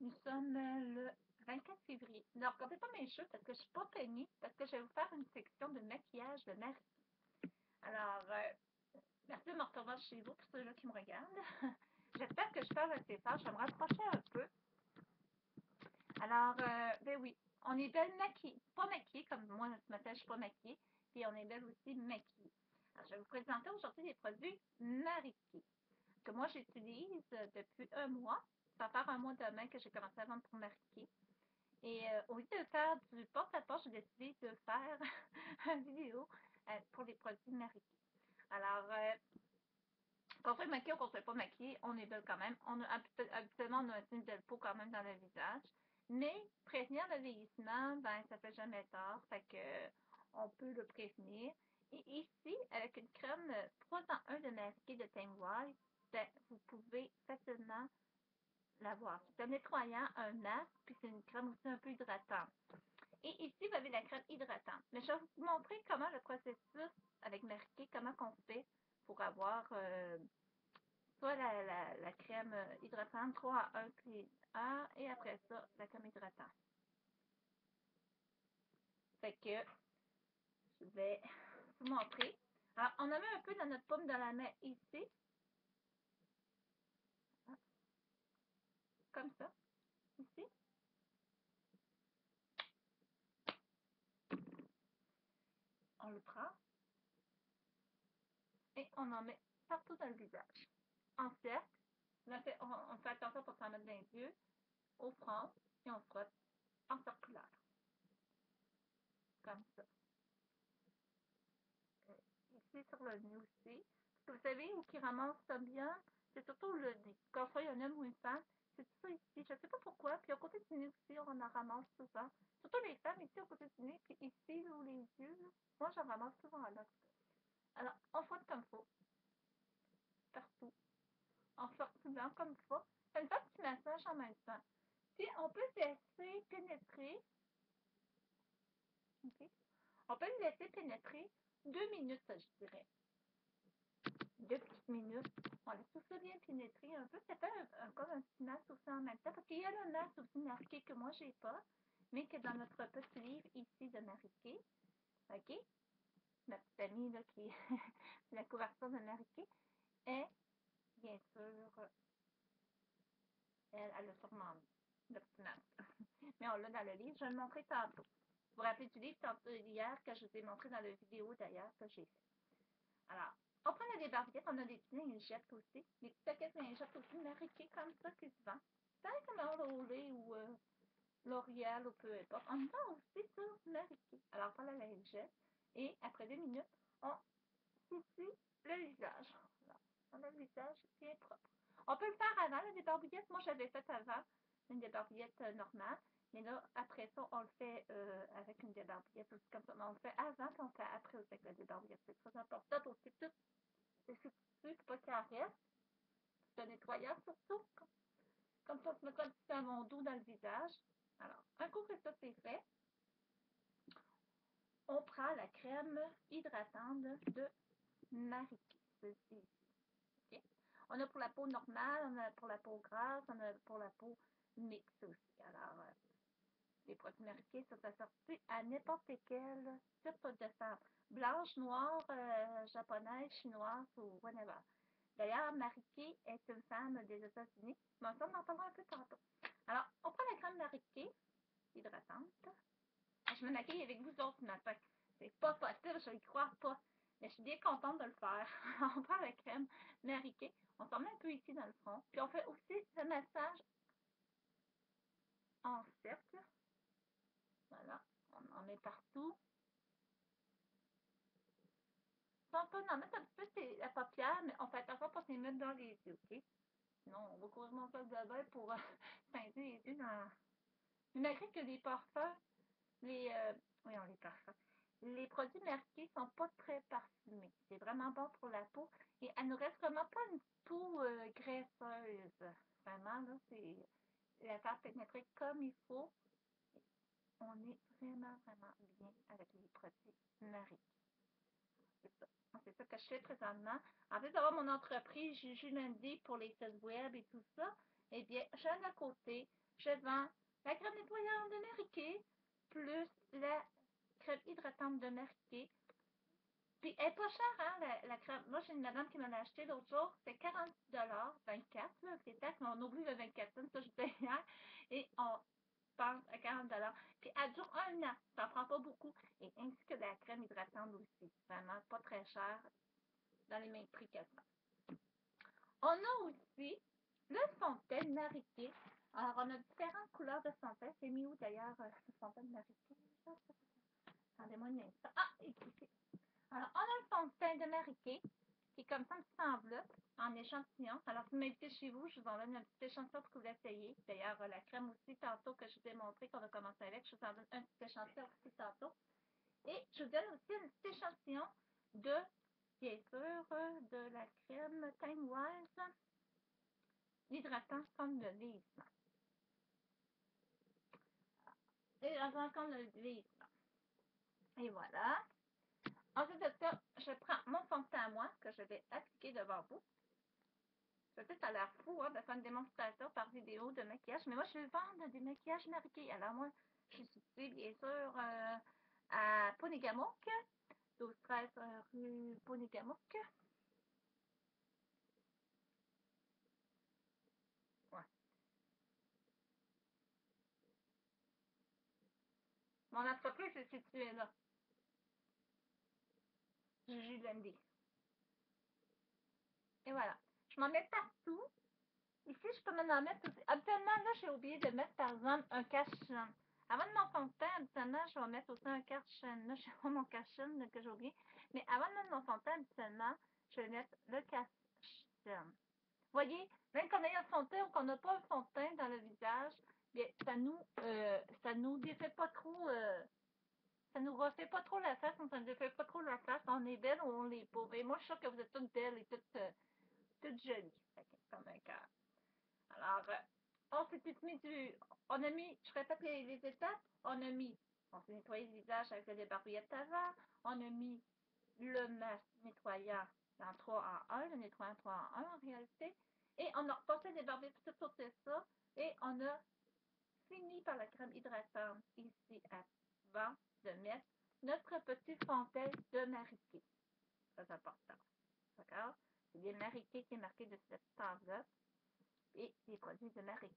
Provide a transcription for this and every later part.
Nous sommes le 24 février. Ne regardez pas mes cheveux parce que je ne suis pas peignée, parce que je vais vous faire une section de maquillage de Marie. Alors, merci de me recevoir chez vous pour ceux-là qui me regardent. J'espère que je parle assez fort. Je vais me rapprocher un peu. Alors, ben oui, on est belle maquillée. Pas maquillée comme moi ce matin, je ne suis pas maquillée. Puis on est belle aussi maquillée. Alors, je vais vous présenter aujourd'hui des produits Marie que moi j'utilise depuis un mois. Ça va faire un mois demain que j'ai commencé à vendre pour Marie. Et au lieu de faire du porte-à-porte, j'ai décidé de faire une vidéo pour les produits Marie. Alors, qu'on soit maquillé ou qu'on soit pas maquillé, on est belle quand même. Habituellement, on a une belle peau quand même dans le visage. Mais prévenir le vieillissement, ben, ça fait jamais tard. Fait que on peut le prévenir. Et ici, avec une crème 3 en 1 de Marie de teint white, ben, vous pouvez facilement l'avoir. C'est un nettoyant, un masque, puis c'est une crème aussi un peu hydratante. Et ici, vous avez la crème hydratante. Mais je vais vous montrer comment le processus avec Mary-Kay, comment qu'on fait pour avoir soit la crème hydratante 3 à 1 puis 1 et après ça, la crème hydratante. Fait que je vais vous montrer. Alors, on en met un peu dans notre paume de la main ici. Comme ça. Ici. On le prend. Et on en met partout dans le visage. En cercle. On fait attention pour s'en mettre dans les yeux, au front, et on frotte en circulaire. Comme ça. Ici sur le nez aussi. Parce que vous savez, où qui ramasse ça bien, c'est surtout le nez. Quand il y a un homme ou une femme, c'est tout ça ici. Je ne sais pas pourquoi. Puis au côté du nez aussi, on en ramasse souvent. Surtout les femmes ici au côté du nez, puis ici, là, les yeux. Là. Moi, j'en ramasse souvent là. Alors, on frotte comme ça. Partout. En circulant comme ça. C'est une fois petit massage en même temps. Puis on peut se laisser pénétrer. Okay. On peut le laisser pénétrer 2 minutes, je dirais. 2 petites minutes. On laisse tout ça bien pénétrer un peu. Ça fait comme un petit masque aussi en même temps. Parce qu'il y a le masque aussi marqué que moi, j'ai pas. Mais que dans notre petit livre ici de Marie-Kay. OK? Ma petite amie là, qui est la couverture de Marie-Kay. Et, bien sûr, elle a sûrement le petit masque. Mais on l'a dans le livre. Je vais le montrer tantôt. Vous vous rappelez du livre tantôt hier que je vous ai montré dans la vidéo d'ailleurs que j'ai fait. Alors, on prend la débarbouillette, on a des petits lingettes aussi. Des petits paquets de lingettes aussi Marie-Kay comme ça qui se vend. C'est comme Olay ou L'Oréal ou peu importe. On vend aussi sur Marie-Kay. Alors, on prend la lingette et après 2 minutes, on s'essuie le visage. Alors, on a le visage bien propre. On peut le faire avant la débarbouillette. Moi, j'avais fait avant une débarbouillette normale. Mais là, après ça, on le fait avec une débarbouillette aussi comme ça. Mais on le fait avant, puis on le fait après aussi avec la débarbouillette. C'est très important pour que tout c'est substitué, pas qu'il en reste. C'est un nettoyant surtout. Comme ça, on se met un petit savon doux dans le visage. Alors, un coup que ça c'est fait, on prend la crème hydratante de Marie-Kay. Celle-ci ici. Okay? On a pour la peau normale, on a pour la peau grasse, on a pour la peau mixte aussi. Alors, les produits Marie-Kay, ça s'assortit à n'importe quel type de femme. Blanche, noire, japonaise, chinoise ou whatever. D'ailleurs, Marie-Kay est une femme des États-Unis. Mais ça, on en parlera un peu tantôt. Alors, on prend la crème Marie-Kay hydratante. Je me maquille avec vous autres ce matin. C'est pas possible, je ne crois pas. Mais je suis bien contente de le faire. On prend la crème Marie-Kay. On s'en met un peu ici dans le front. Puis on fait aussi le massage en cercle. Voilà. On en met partout. On peut en mettre un petit peu la paupière, mais on fait attention pour se les mettre dans les yeux, OK? Sinon, on va courir mon sac de bain pour pincer les yeux dans. Mais malgré que les parfums, voyons, les parfums. Les produits Marie-Kay sont pas très parfumés. C'est vraiment bon pour la peau. Et elle ne reste vraiment pas une peau graisseuse. Vraiment, là, c'est la faire pénétrer comme il faut. On est vraiment, vraiment bien avec les produits Marie-Kay. C'est ça. C'est ça que je fais présentement. En plus d'avoir mon entreprise Juju Lundi pour les sites web et tout ça, eh bien, juste à côté, je vends la crème nettoyante de Mary Kay plus la crème hydratante de Mary Kay. Puis elle est pas chère, hein, la crème. Moi, j'ai une madame qui me l'a acheté l'autre jour. C'était 40 24 là, c'est taxes, mais on oublie le 24 cents, ça je disais hier. Et on pense à 40 Puis elle dure un an. Ça prend pas beaucoup. Et ainsi que la crème hydratante aussi. Vraiment pas très cher dans les mêmes prix quasiment. On a aussi le fond de teint Mary Kay. Alors, on a différentes couleurs de fond de teint. C'est mis où d'ailleurs, ce fond de teint Mary Kay? Attendez-moi un instant. Ah, ici. Alors, on a le fond de teint de Mary Kay, qui est comme ça, une petite enveloppe en échantillon. Alors, si vous m'invitez chez vous, je vous en donne un petit échantillon pour que vous l'essayiez. D'ailleurs, la crème aussi, tantôt que je vous ai montré qu'on a commencé avec, je vous en donne un petit échantillon aussi tantôt. Et je vous donne aussi un petit échantillon de, bien sûr, de la crème Time Wise, l'hydratant contre le vieillissement. L'hydratant contre le vieillissement. Et voilà. Ensuite de ça, je prends mon fond de teint à moi, que je vais appliquer devant vous. Peut-être ça a l'air fou hein, de faire une démonstration par vidéo de maquillage, mais moi, je vais vendre des maquillages Mary Kay. Alors, moi, je suis située, bien sûr, à Ponégamouk, 12-13 rue Ponégamouk. Ouais. Mon entreprise est située là. Juju Landy. Et voilà. Je m'en mets partout. Ici, je peux m'en mettre aussi. Habituellement, là, j'ai oublié de mettre, par exemple, un cache-chaîne. Avant de mon fond de teint, habituellement, je vais mettre aussi un cache-chaîne. Là, je sais pas mon cache-chaîne que j'ai oublié. Mais avant de mettre mon fond de teint, habituellement, je vais mettre le cache-chaîne. Vous voyez, même qu'on ait un fond de teint ou qu'on n'a pas un fond de teint dans le visage, bien, ça nous défait pas trop, ça nous refait pas trop la face, ça ne défait pas trop la face. On est belle ou on l'est pas. Mais moi, je suis sûre que vous êtes toutes belles et toutes jolies. Comme un cœur. Alors, on s'est mis on a mis, je répète les étapes, on s'est nettoyé le visage avec le débarbouillette avant, on a mis le masque nettoyant en 3 en 1, le nettoyant 3 en 1 en réalité, et on a repassé le débarbouillette tout autour de ça, et on a fini par la crème hydratante ici avant de mettre notre petit fond de teint de Mary Kay. C'est important. D'accord? C'est bien Mary Kay qui est marqué de cette enveloppe et les produits de Mary Kay.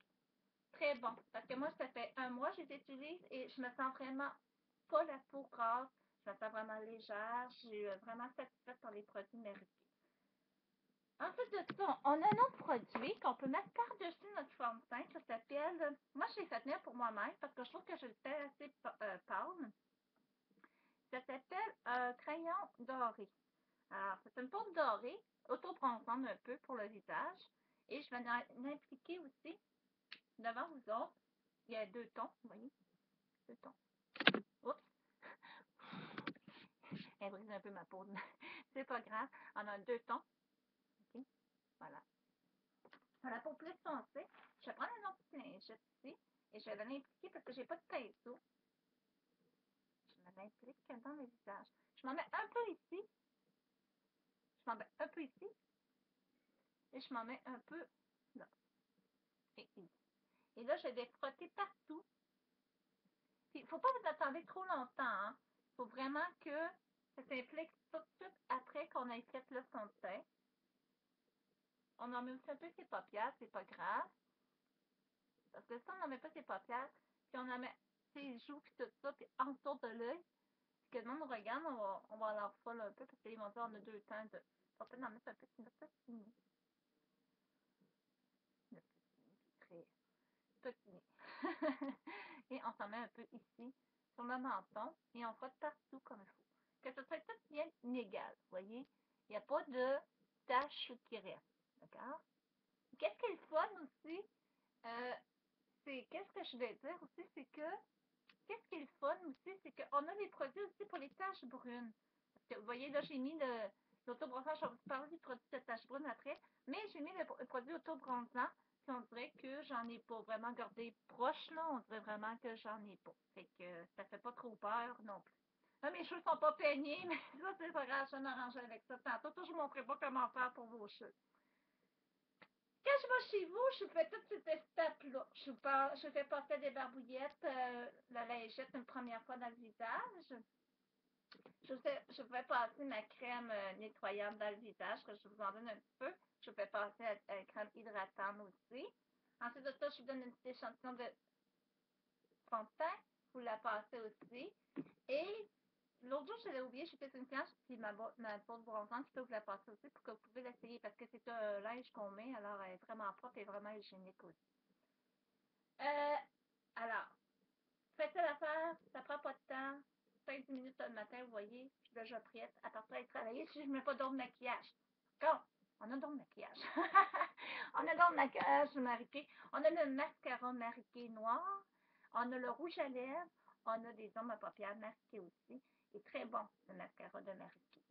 Très bon. Parce que moi, ça fait un mois que je les utilise et je me sens vraiment pas la peau grasse. Je me sens vraiment légère. Je suis vraiment satisfaite par les produits Mary Kay. Ensuite de ça, on a un autre produit qu'on peut mettre par-dessus notre fond de teint. Ça s'appelle, moi je l'ai fait tenir pour moi-même parce que je trouve que je le fais assez pâle. Ça s'appelle un crayon doré. Alors, c'est une poudre dorée, auto-bronzante un peu pour le visage. Et je vais en appliquer aussi devant vous autres. Il y a 2 tons, vous voyez? 2 tons. Oups! Elle brise un peu ma peau. C'est pas grave. On a 2 tons. OK? Voilà. Pour la peau plus foncée, je vais prendre un autre petit lingette ici et je vais l'impliquer parce que j'ai pas de pinceau. Je me l'implique dans le visage. Je m'en mets un peu ici. Je m'en mets un peu ici. Et je m'en mets un peu là. Et ici. Et là, je vais frotter partout. Il ne faut pas vous attendre trop longtemps. Hein. Il faut vraiment que ça s'implique tout de suite après qu'on ait fait le fond de teint. On en met aussi un peu ses paupières, c'est pas grave. Parce que si on n'en met pas ses paupières, puis on en met ses joues, puis tout ça, puis en dessous de l'œil, puis que le monde nous regarde, on va leur folle un peu, parce qu'ils vont dire on a 2 temps de. On peut en mettre un peu sur notre petit nez. Notre petit nez, très petit nez. Et on s'en met un peu ici, sur le menton, et on frotte partout comme il faut. Que ce soit tout bien inégal, vous voyez? Il n'y a pas de taches qui restent, d'accord? Qu'est-ce qui est le fun aussi? Qu'est-ce que je vais dire aussi, c'est que qu'est-ce qui est le fun aussi, c'est qu'on a des produits aussi pour les taches brunes. Parce que vous voyez, là, j'ai mis l'autobronzant, je vais vous parler du produit de taches brunes après, mais j'ai mis le produit autobronzant, puis on dirait que j'en ai pas vraiment gardé proche, là, on dirait vraiment que j'en ai pas. Fait que ça fait pas trop peur non plus. Là, mes cheveux sont pas peignés, mais ça, c'est pas grave, je vais m'arranger avec ça. Tantôt, je ne vous montrerai pas comment faire pour vos cheveux. Quand je vais chez vous, je fais toutes ces étapes-là. Je fais passer des barbouillettes, la lingette une première fois dans le visage. Je fais passer ma crème nettoyante dans le visage, que je vous en donne un petit peu. Je fais passer la crème hydratante aussi. Ensuite de ça, je vous donne un petit échantillon de fond de teint. Vous la passez aussi. Et l'autre jour, je l'ai oublié, j'ai fait une planche, puis ma peau bronzante, je peux vous la passer aussi pour que vous pouvez l'essayer parce que c'est un linge qu'on met, alors elle est vraiment propre et vraiment hygiénique aussi. Euh, alors, faites l'affaire, ça prend pas de temps. 5 minutes le matin, vous voyez, je suis déjà prête à partir aller travailler si je ne mets pas d'autre maquillage. Comme, on a d'autres maquillage. On a d'autres maquillage marqué. On a le mascara marqué noir. On a le rouge à lèvres. On a des hommes à paupières marqués aussi. Et très bon, le mascara de Marquis.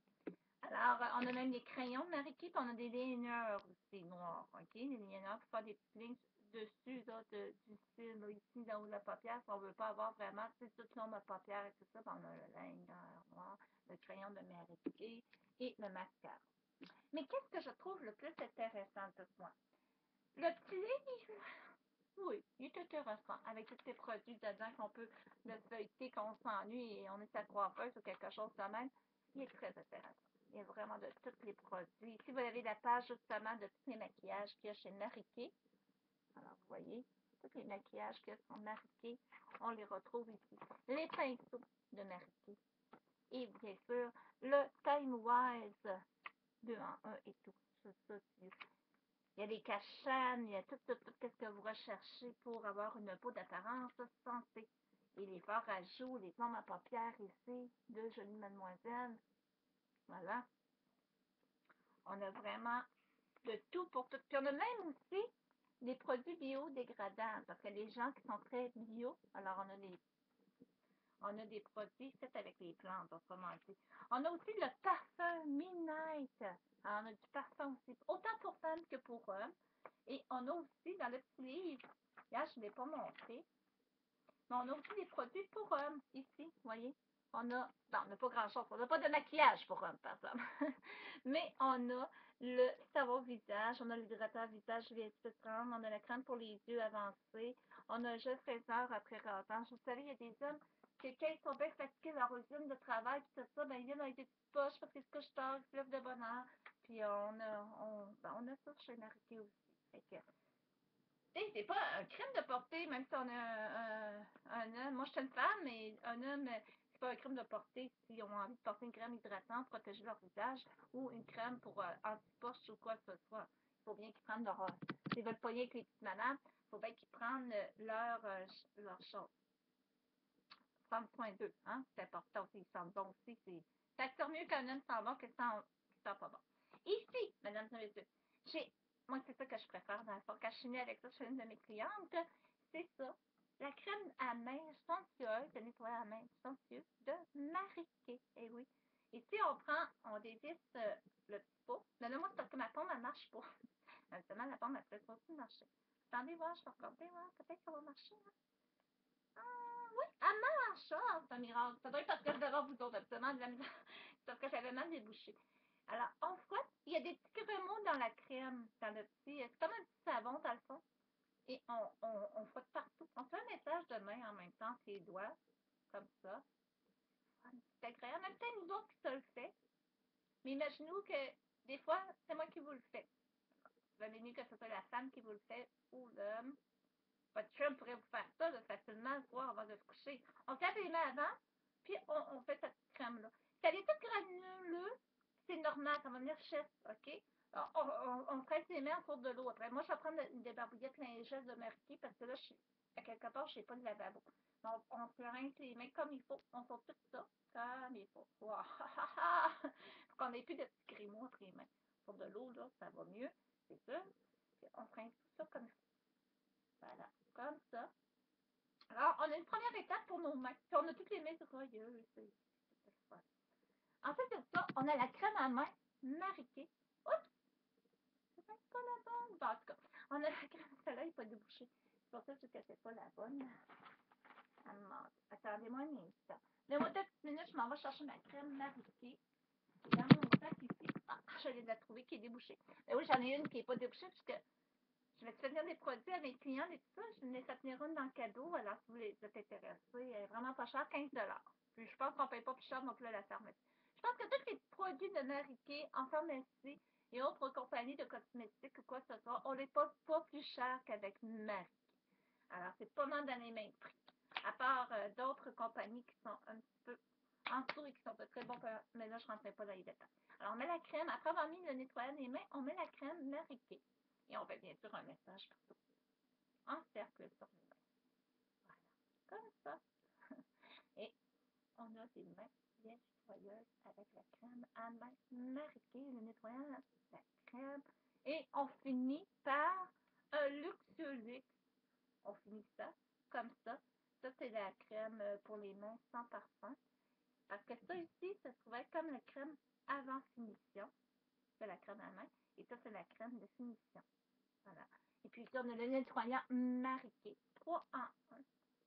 Alors, on a même des crayons de Marquis, puis on a des liners aussi noirs. OK? Les liners pour faire des petites lignes dessus là, du cil, là, ici, dans haut de la paupière. Si on ne veut pas avoir vraiment tout l'ombre à paupière et tout ça, ben, on a le liner noir, le crayon de Marquis et le mascara. Mais qu'est-ce que je trouve le plus intéressant de moi? Le petit livre, oui, il est intéressant, avec tous ces produits dedans qu'on peut le feuilleter quand on s'ennuie et on est sa coiffeuse ou quelque chose de même. Il est très intéressant. Il y a vraiment de tous les produits. Ici, vous avez la page justement de tous les maquillages qu'il y a chez Marie-Kay. Alors, vous voyez, tous les maquillages qui sont Marie-Kay, on les retrouve ici. Les pinceaux de Marie-Kay. Et bien sûr, le Time Wise 2 en 1 et tout. Ça, il y a des cachanes, il y a tout ce que vous recherchez pour avoir une peau d'apparence santé. Et les fards à joues, les pommes à paupières ici, de jolies mademoiselles. Voilà. On a vraiment de tout pour tout. Puis on a même aussi des produits biodégradants, parce que les gens qui sont très bio, alors on a des produits faits avec les plantes, autrement dit. On a aussi le parfum Midnight. Alors, on a du parfum aussi, autant pour femmes que pour hommes. Et on a aussi dans le petit livre, là, je ne l'ai pas montré, mais on a aussi des produits pour hommes ici, vous voyez. On a, non, on n'a pas grand-chose, on n'a pas de maquillage pour hommes, par exemple. Mais on a le savon visage, on a l'hydrateur visage VS30, on a la crème pour les yeux avancée, on a un gel fraiseur après rasage. Vous savez, il y a des hommes que quand ils sont bien fatigués de leur usine de travail, puis tout ça, ben, ils viennent avec des petites poches parce qu'ils se couchent tard, ils se lèvent de bonne heure. Puis on a ça chez Marie aussi. Fait que, c'est pas un crime de porter, même si on a un homme. Moi, je suis une femme, mais un homme, c'est pas un crime de porter s'ils ont envie de porter une crème hydratante pour protéger leur visage ou une crème pour anti-poche ou quoi que ce soit. Il faut bien qu'ils prennent leur. S'ils veulent pogner avec les petites madames, il faut bien qu'ils prennent leur chose. Prendre soin d'eux, hein? C'est important aussi. Ils sentent bon aussi. Ça attire mieux qu'un homme sent bon que sent pas bon. Ici, mesdames et messieurs, moi, c'est ça que je préfère dans le fond. Quand je suis avec ça, je suis une de mes clientes, c'est ça. La crème à main somptueuse, de nettoyage à main somptueux de Marie-Kay. Eh oui. Ici, on dévisse le petit pot. Mais là, moi, c'est parce que ma pomme, elle marche pas. Justement, la pomme, elle peut pas aussi marcher. Attendez, voir, je vais regarder, voir, peut-être que ça va marcher. Hein? Oui, elle marche! Ah, c'est un miracle. Ça doit être parce que je devais vous autres, absolument, de la misère. C'est parce que j'avais mal débouché. Alors, on frotte. Il y a des petits crémeaux dans la crème, dans le petit. C'est comme un petit savon, dans le fond. Et on frotte partout. On fait un massage de main en même temps que les doigts, comme ça. C'est agréable. Même peut-être nous autres qui se le fait. Mais imaginez-vous que des fois, c'est moi qui vous le fais. Vous allez mieux que ce soit la femme qui vous le fait ou l'homme. Votre chum pourrait vous faire ça là, facilement le soir avant de se coucher. On se lave les mains avant, puis on fait cette crème-là. Si elle est toute granuleuse, c'est normal, ça va venir chef, OK? Alors, on presse les mains autour de l'eau. Après, moi, je vais prendre des barbouillettes lingères de Marquis parce que là, je suis à quelque part, je n'ai pas de lavabo. Donc, on se rince les mains comme il faut. On sort tout ça comme il faut. Wow! Faut qu'on n'ait plus de petits grémois entre les mains. Sur de l'eau, là, ça va mieux, c'est sûr. Puis on se rince tout ça comme il faut. Voilà, comme ça. Alors, on a une première étape pour nos mains. Puis on a toutes les mains royeuses. C'est le fun. Ensuite de ça, on a la crème à main Marie-Kay. Oups! C'est pas la bonne. Bon, en tout cas, on a la crème. Celle-là n'est pas débouchée. C'est pour ça que c'est pas la bonne. Attendez-moi un instant. Donne-moi 2 petites minutes, je m'en vais chercher ma crème Marie-Kay. Dans mon sac ici. Ah, je viens de la trouver qui est débouchée. Mais oui, j'en ai une qui n'est pas débouchée parce que je vais te venir des produits à mes clients et tout ça. Je vais te tenir une dans le cadeau. Alors, si vous êtes intéressés, elle est vraiment pas chère, 15 $. Puis, je pense qu'on ne paye pas plus cher non plus à la pharmacie. Je pense que tous les produits de Mary Kay en pharmacie et autres compagnies de cosmétiques ou quoi que ce soit, on les paye pas plus cher qu'avec Mary Kay. Alors, c'est pas mal dans les mêmes prix. À part d'autres compagnies qui sont un petit peu en dessous et qui sont pas très bons, mais là, je ne rentrerai pas dans les détails. Alors, on met la crème. Après avoir mis le nettoyant des mains, on met la crème Mary Kay. Et on fait bien sûr un message partout. En cercle sur les mains. Voilà. Comme ça. Et on a des mains bien nettoyeuses avec la crème à main Mary Kay, le nettoyant, la crème. Et on finit par un Luxolux. On finit ça comme ça. Ça, c'est la crème pour les mains sans parfum. Parce que ça ici, ça se trouvait comme la crème avant finition. C'est la crème à main. Et ça, c'est la crème de finition. Voilà. Et puis, on a le nettoyant Mary Kay. 3 en 1.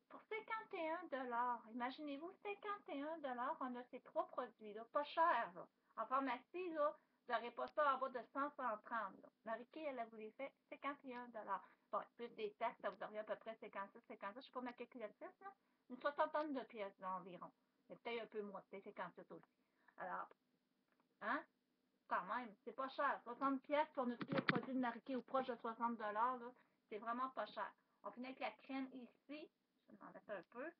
Pour 51 $. Imaginez-vous, 51 $. On a ces 3 produits-là. Pas cher, là. En pharmacie, là, vous n'aurez pas ça en bas de 100, 130. Là. Mary Kay, elle vous les fait 51 $. Bon, plus des taxes, ça vous aurait à peu près 56, 57. Je ne sais pas ma calculatrice, là. Une soixantaine de pièces, là, environ. C'est peut-être un peu moins, peut-être 58 aussi. Alors, hein? Quand même, c'est pas cher. 60 pièces pour tous les produits de Mary Kay ou proche de 60 $, c'est vraiment pas cher. On finit avec la crème ici. Je vais m'en mettre un peu.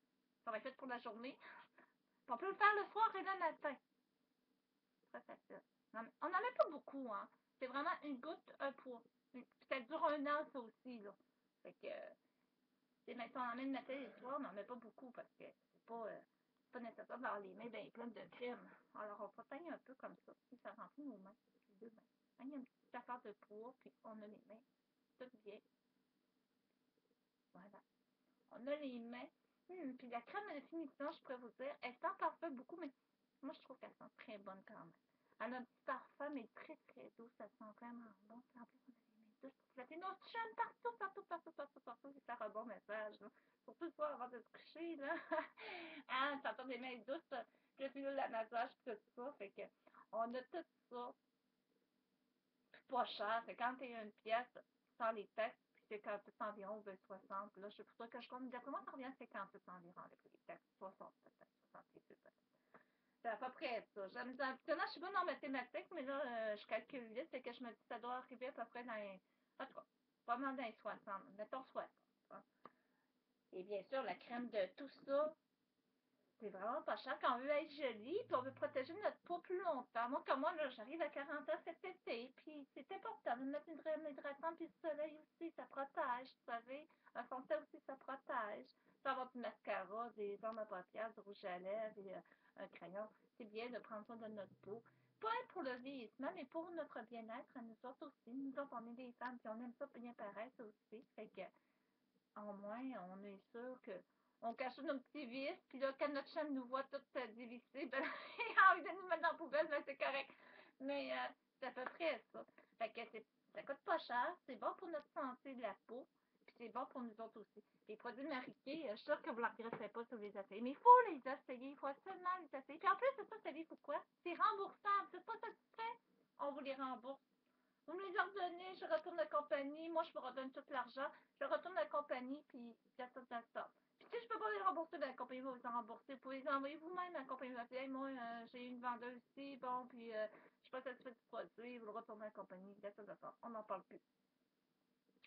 Ça va être fait pour la journée. Puis on peut le faire le soir et le matin. Très facile. On n'en met pas beaucoup, hein. C'est vraiment une goutte, un pot. Ça dure 1 an, ça aussi, là. Fait que, si on en met le matin et le soir, on n'en met pas beaucoup parce que c'est pas nécessaire d'avoir les mains bien pleines de crème. Alors, on peut un peu comme ça. Puis ça remplit nos mains, les deux mains. Il y a une petite affaire de poids, puis on a les mains toutes bien. Voilà. On a les mains. Puis la crème de finition, je pourrais vous dire, elle sent parfois beaucoup, mais moi, je trouve qu'elle sent très bonne quand même. Elle a un petit parfum, mais très, très doux. Ça sent vraiment bon. Puis en plus, on a les mains douces pour flatter nos chaînes partout, partout, partout, partout, partout. C'est faire un bon message, là. Surtout le soir avant de se coucher, là. Ah, ça sent des mains douces, le fil de la massage, tout ça. Fait que, on a tout ça. Pas cher, 51 pièces sans les taxes, puis c'est environ 60. Là, je sais pas que je compte. D'après moi, ça revient à 58 environ avec les taxes. 60 peut-être, 68 peut-être. C'est à peu près ça. Maintenant, je suis bonne en mathématiques, mais là, je calcule vite, c'est que je me dis que ça doit arriver à peu près dans les. En tout cas, pas mal dans les 60. Mettons 60. Hein. Et bien sûr, la crème de tout ça, c'est vraiment pas cher quand on veut être joli, puis on veut protéger notre peau plus longtemps. Moi, comme moi, là, j'arrive à 40 ans cet été, puis c'est important de mettre une crème hydratante, puis le soleil aussi, ça protège, vous savez. Un fond de teint aussi, ça protège. Sans avoir du mascara, des armes à paupières, du rouge à lèvres et un crayon. C'est bien de prendre soin de notre peau. Pas pour le vieillissement, mais pour notre bien-être à nous autres aussi. Nous autres, on est des femmes, puis on aime ça bien paraître aussi. Fait que en moins, on est sûr que on cache nos petits vices, puis là, quand notre chaîne nous voit toutes dévissées, ben, il a envie de nous mettre dans la poubelle, mais c'est correct. Mais c'est à peu près ça. Fait que ça coûte pas cher, c'est bon pour notre santé de la peau, puis c'est bon pour nous autres aussi. Les produits de Mary Kay, je suis sûre que vous ne les regretterez pas si vous les essayez. Mais il faut les essayer, il faut absolument les essayer. Puis en plus, c'est ça, savez-vous quoi? C'est remboursable. C'est pas satisfait, on vous les rembourse. Vous me les ordonnez, je retourne la compagnie. Moi, je vous redonne tout l'argent. Je retourne la compagnie, puis that's ça. Puis si je peux pas les rembourser, ben, la compagnie va vous en rembourser. Vous pouvez les envoyer vous-même à la compagnie. Vous hey, moi, j'ai une vendeuse ici, bon, puis je suis pas satisfaite du produit. Vous le retournez à la compagnie. That's ça. On n'en parle plus.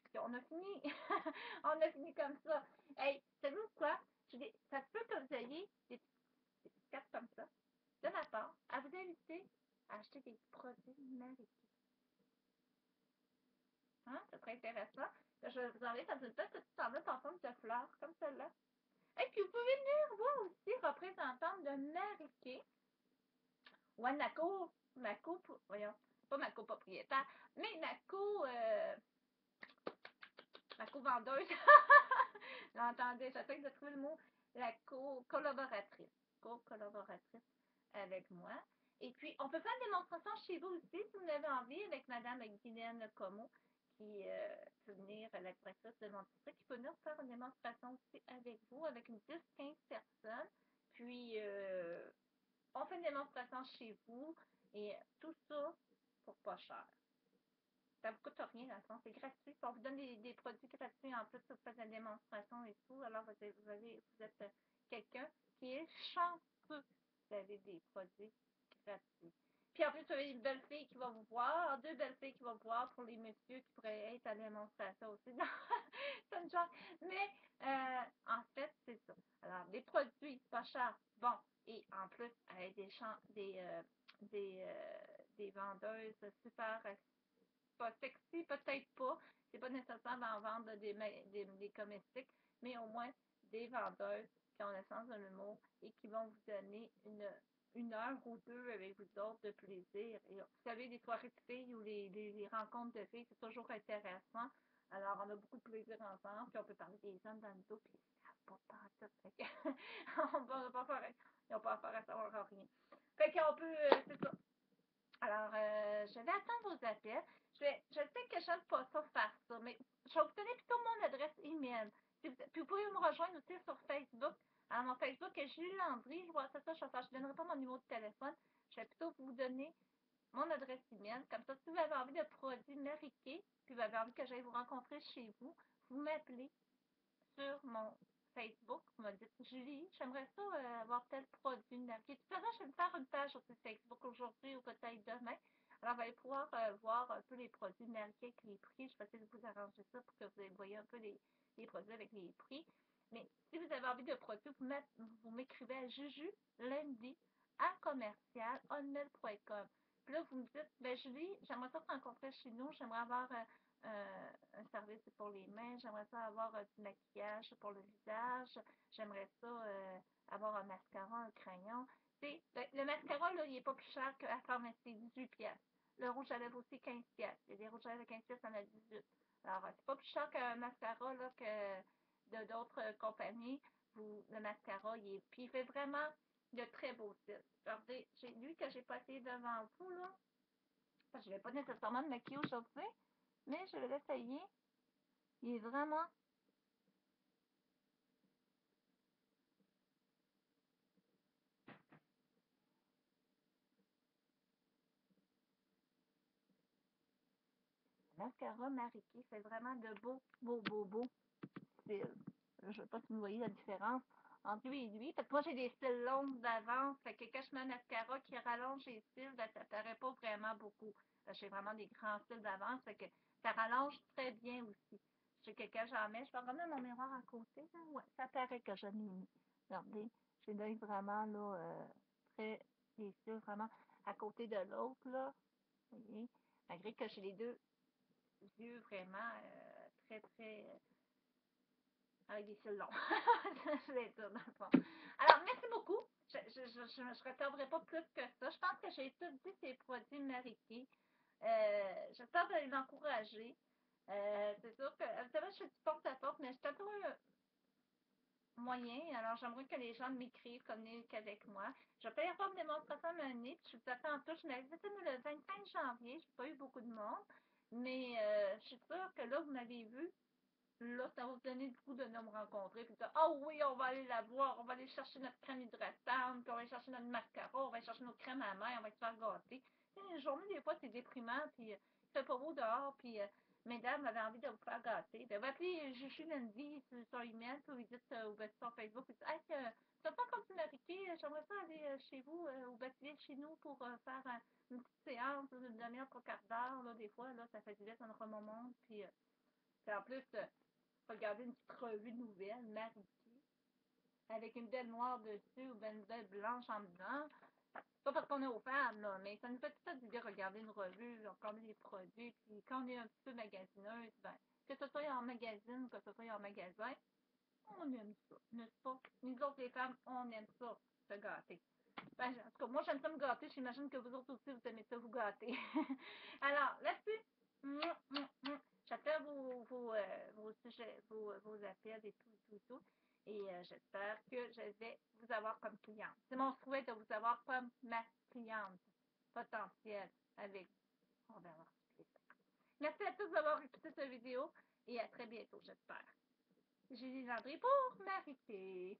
Puis on a fini. On a fini comme ça. Hey, savez-vous quoi? Ça se peut que vous ayez des petites cartes comme ça, de ma part, à vous inviter à acheter des produits Mary. Hein? C'est très intéressant. Je vais vous envoyer dans une petite tablette en forme de fleurs, comme celle-là. Et puis, vous pouvez venir voir aussi représentante de Mary Kay, ou voyons, pas ma copropriétaire, mais ma co-vendeuse. L'entendez, j'essaie de trouver le mot, la co-collaboratrice. Co-collaboratrice avec moi. Et puis, on peut faire une démonstration chez vous aussi, si vous avez envie, avec Mme Guylaine Como, qui peut venir à la directrice de mon district, qui peut venir faire une démonstration aussi avec vous, avec une 10-15 personnes. Puis, on fait une démonstration chez vous, et tout ça pour pas cher. Ça vous coûte rien, dans le fond, c'est gratuit. On vous donne des produits gratuits en plus, vous faites la démonstration et tout. Alors, vous êtes quelqu'un qui est chanceux. Vous avez des produits gratuits. Puis en plus, vous avez une belle fille qui va vous voir, deux belles filles qui vont vous voir pour les messieurs qui pourraient être à la démonstration aussi. C'est une chance. Mais en fait, c'est ça. Alors, des produits pas chers, bon, et en plus, avec des vendeuses super pas sexy, peut-être pas. C'est pas nécessaire d'en vendre des comestiques, mais au moins des vendeurs qui ont le sens de l'humour et qui vont vous donner une heure ou deux avec vous autres de plaisir. Et vous savez, les soirées de filles ou les rencontres de filles, c'est toujours intéressant. Alors, on a beaucoup de plaisir ensemble, puis on peut parler des hommes dans le dos, puis ils savent pas partout. On va pas faire, ils n'ont pas affaire à savoir rien. Fait qu'on peut, c'est ça. Alors, je vais attendre vos appels. Je sais que j'aime pas ça faire ça, mais je vais vous donner plutôt mon adresse email. Puis vous pouvez me rejoindre aussi sur Facebook. Alors, mon Facebook est Julie Landry. Je vois ça, je ne donnerai pas mon numéro de téléphone. Je vais plutôt vous donner mon adresse email. Comme ça, si vous avez envie de produits mérités, puis vous avez envie que j'aille vous rencontrer chez vous, vous m'appelez sur mon Facebook. Vous me dites, Julie, j'aimerais ça avoir tel produit mérité. De toute façon, je vais me faire une page sur Facebook aujourd'hui ou peut-être demain. Alors, vous allez pouvoir voir un peu les produits mérités avec les prix. Je vais essayer de vous arranger ça pour que vous voyez un peu les produits avec les prix. Mais si vous avez envie de produits, vous m'écrivez à Juju lundi à commercial hotmail.com. Puis là, vous me dites, ben Julie, j'aimerais ça te rencontrer chez nous, j'aimerais avoir un service pour les mains, j'aimerais ça avoir du maquillage pour le visage, j'aimerais ça avoir un mascara, un crayon. Le mascara, là, il n'est pas plus cher qu'à pharmacie, 18 pièces. Le rouge à lèvres aussi, 15 pièces. Il y a des rouges à lèvres 15 pièces, on a 18. Alors, c'est pas plus cher qu'un mascara là, que de d'autres compagnies. Le mascara, puis il fait vraiment de très beaux cils. Regardez, lui que j'ai passé devant vous, là. Je ne vais pas nécessairement me maquiller aujourd'hui, mais je vais l'essayer. Il est vraiment mascara Mariki. C'est vraiment de beaux cils. Je ne sais pas si vous voyez la différence entre lui et lui. Fait que moi, j'ai des cils longs d'avance. Fait que quand je mets un mascara qui rallonge les cils, ben, ça ne paraît pas vraiment beaucoup. J'ai vraiment des grands cils d'avance. Fait que ça rallonge très bien aussi. Je sais que quand j'en mets, je vais remettre mon miroir à côté. Là. Ouais, ça paraît que je l'ai mis. Regardez, j'ai l'œil vraiment là, très, les cils vraiment à côté de l'autre. Là. Vous voyez? Malgré que j'ai les deux yeux vraiment très avec des cils longs. Je vais dire dans le fond. Alors, merci beaucoup. Je ne retarderai pas plus que ça. Je pense que j'ai tout dit ces produits mérités. J'espère que vous allez m'encourager. C'est sûr que, vous savez, je suis du porte-à-porte, mais c'est un peu moyen. Alors, j'aimerais que les gens m'écrivent, communiquent avec moi. Je vais peut-être faire une démonstration à un nez, puis je vous attends en touche. Je m'avais dit le 25 janvier. Je n'ai pas eu beaucoup de monde. Mais je suis sûre que là, vous m'avez vu. Là, ça va vous donner le goût de nous rencontrer. Puis dire, oh oui, on va aller la voir, on va aller chercher notre crème hydratante, puis on va aller chercher notre mascara, on va aller chercher nos crèmes à main, on va se faire gâter. Les journées, des fois, c'est déprimant, puis il fait pas beau dehors, puis mesdames avaient envie de vous faire gâter. Ben, vous appelez Juju Lundi sur son email, puis vous dites, ou ben, sur Facebook, vous dites, hey, ça pas comme tu m'as piqué, j'aimerais ça aller chez vous, ou ben, chez nous pour faire une petite séance, une demi-heure, trois quarts d'heure, là, des fois, là, ça fait du bien, ça nous remonte, puis en plus, regarder une petite revue de nouvelles, Mariki, avec une belle noire dessus ou une belle blanche en dedans. C'est pas parce qu'on est aux femmes, là, mais ça nous fait tout ça du bien regarder une revue, regarder les produits, puis quand on est un petit peu magasineuse, ben, que ce soit en magazine ou que ce soit en magasin, on aime ça, n'est-ce pas? Nous autres, les femmes, on aime ça, se gâter. Ben, en tout cas, moi, j'aime ça me gâter. J'imagine que vous autres aussi, vous aimez ça vous gâter. Alors, là-dessus, j'attends vos sujets, vos appels et tout. Et j'espère que je vais vous avoir comme cliente. C'est mon souhait de vous avoir comme ma cliente potentielle avec vous. On va avoir du plaisir. Merci à tous d'avoir écouté cette vidéo et à très bientôt, j'espère. Julie Landry pour Marité.